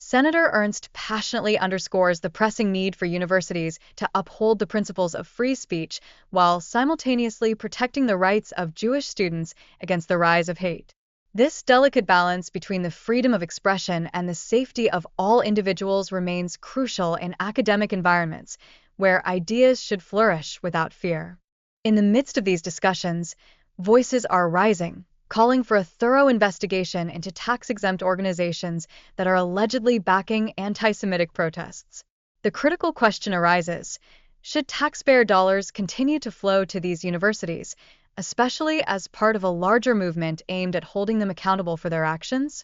Senator Ernst passionately underscores the pressing need for universities to uphold the principles of free speech while simultaneously protecting the rights of Jewish students against the rise of hate. This delicate balance between the freedom of expression and the safety of all individuals remains crucial in academic environments where ideas should flourish without fear. In the midst of these discussions, voices are rising, calling for a thorough investigation into tax-exempt organizations that are allegedly backing anti-Semitic protests. The critical question arises, should taxpayer dollars continue to flow to these universities, especially as part of a larger movement aimed at holding them accountable for their actions?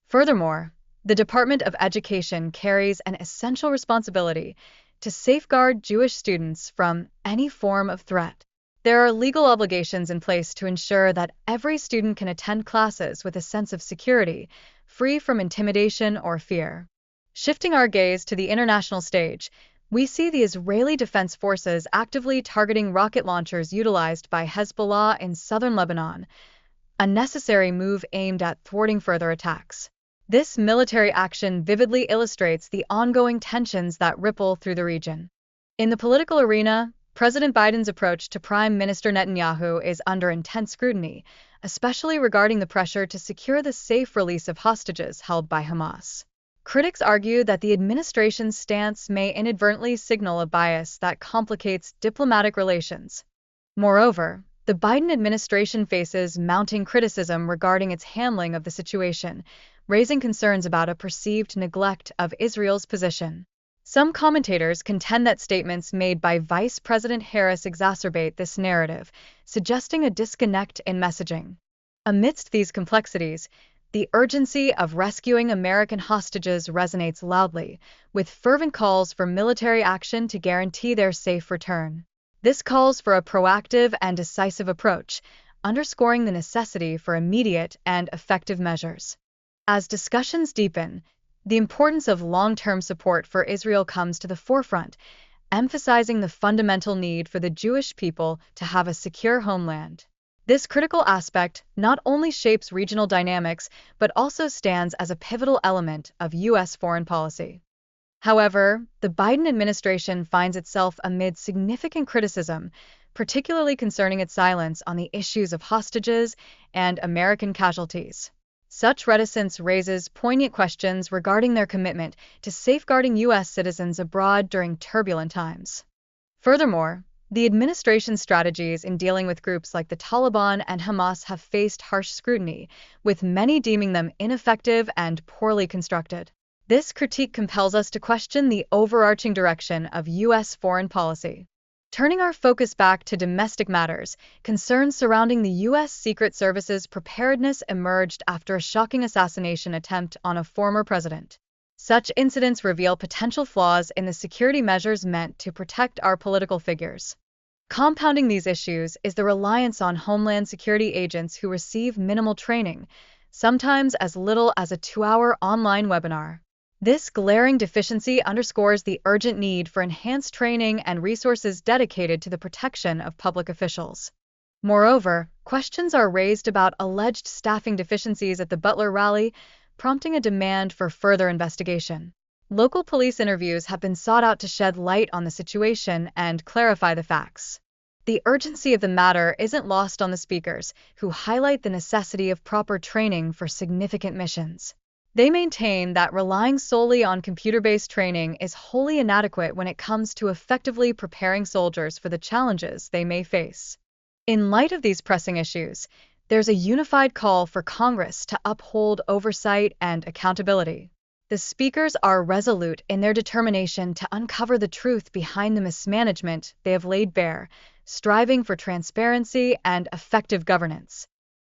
Furthermore, the Department of Education carries an essential responsibility to safeguard Jewish students from any form of threat. There are legal obligations in place to ensure that every student can attend classes with a sense of security, free from intimidation or fear. Shifting our gaze to the international stage, we see the Israeli Defense Forces actively targeting rocket launchers utilized by Hezbollah in southern Lebanon, a necessary move aimed at thwarting further attacks. This military action vividly illustrates the ongoing tensions that ripple through the region. In the political arena, President Biden's approach to Prime Minister Netanyahu is under intense scrutiny, especially regarding the pressure to secure the safe release of hostages held by Hamas. Critics argue that the administration's stance may inadvertently signal a bias that complicates diplomatic relations. Moreover, the Biden administration faces mounting criticism regarding its handling of the situation, raising concerns about a perceived neglect of Israel's position. Some commentators contend that statements made by Vice President Harris exacerbate this narrative, suggesting a disconnect in messaging. Amidst these complexities, the urgency of rescuing American hostages resonates loudly, with fervent calls for military action to guarantee their safe return. This calls for a proactive and decisive approach, underscoring the necessity for immediate and effective measures. As discussions deepen, the importance of long-term support for Israel comes to the forefront, emphasizing the fundamental need for the Jewish people to have a secure homeland. This critical aspect not only shapes regional dynamics, but also stands as a pivotal element of U.S. foreign policy. However, the Biden administration finds itself amid significant criticism, particularly concerning its silence on the issues of hostages and American casualties. Such reticence raises poignant questions regarding their commitment to safeguarding U.S. citizens abroad during turbulent times. Furthermore, the administration's strategies in dealing with groups like the Taliban and Hamas have faced harsh scrutiny, with many deeming them ineffective and poorly constructed. This critique compels us to question the overarching direction of U.S. foreign policy. Turning our focus back to domestic matters, concerns surrounding the U.S. Secret Service's preparedness emerged after a shocking assassination attempt on a former president. Such incidents reveal potential flaws in the security measures meant to protect our political figures. Compounding these issues is the reliance on Homeland Security agents who receive minimal training, sometimes as little as a 2-hour online webinar. This glaring deficiency underscores the urgent need for enhanced training and resources dedicated to the protection of public officials. Moreover, questions are raised about alleged staffing deficiencies at the Butler rally, prompting a demand for further investigation. Local police interviews have been sought out to shed light on the situation and clarify the facts. The urgency of the matter isn't lost on the speakers, who highlight the necessity of proper training for significant missions. They maintain that relying solely on computer-based training is wholly inadequate when it comes to effectively preparing soldiers for the challenges they may face. In light of these pressing issues, there's a unified call for Congress to uphold oversight and accountability. The speakers are resolute in their determination to uncover the truth behind the mismanagement they have laid bare, striving for transparency and effective governance.